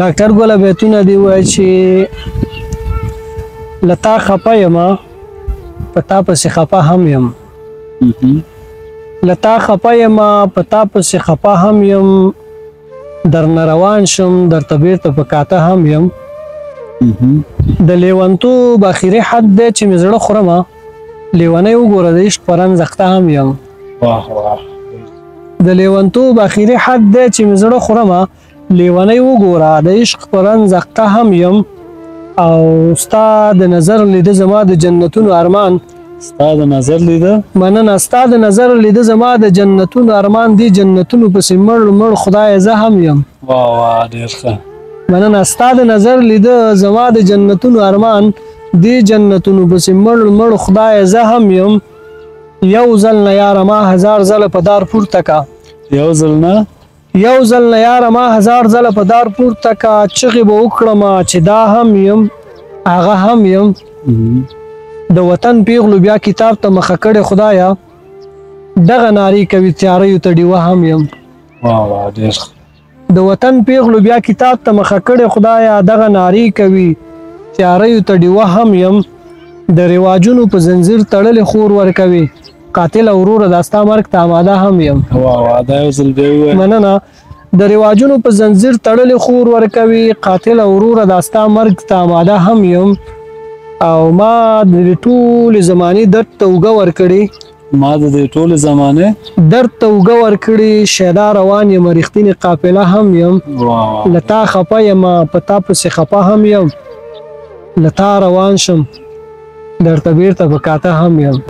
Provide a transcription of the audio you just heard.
ډاکټر ګوله بیتونه دی وای چې لتا خپه یم پتا پسې خپه هم یم لتا خپه یم پتا پسې خپه هم یم درنه روان شم درته بیرته په کاته هم یم د لیونتوب اخري حد دی چې مې زړه خورمه لیونی وګوره د عشق په رنځ اخته هم یم د لیونتوب اخري حد دی چې مې زړه خورمه لیونی وګوره د عشق په رنځ اخته هم یم او ستا د نظر لیده زما د جنتونو ارمان ستا د نظر لیده مننه ستا د نظر لیده زما د جنتونو ارمان دی جنتونو پسې مړ خدای زه هم یم واه ډېر ښه مننه ستا د نظر لیده زما د جنتونو ارمان دی جنتونو پسې مړ خدای زه هم یم یو ځل نه یاره ما هزار ځله په دار پورته کا یو ځل نه یاره ما هزار ځله په دار پورته کا چغې به وکړم چې دا هم یم هغه هم یم د وطن پیغلو بیا کتاب ته مخه کړې خدایا دغه ناری کوي تیاریو ته ډیوه هم یم واه ډېر ښه د وطن پیغلو بیا کتاب ته مخه کړې خدایا دغه ناری کوي تیاریو ته ډیوه هم یم د رواجونو په زنځیر تړلې خور ورکوي قاتل وروره دا ستا مرګ ته آماده هم یم واه دا یو ځل بیا ووایه مننه د رواجونو په زنځیر تړلې خور ورکوي قاتل وروره دا ستا مرګ ته آماده هم یم او ما د ټولې زمانې درد ته اوږه ورکړې ما د دې ټولې زمانې درد ته اوږه ورکړې شیدا روان یم رښتینې قافله هم یم لتا خپه یم په تا پسې خپه هم یم لتا روان شم درته بیرته په کاته هم یم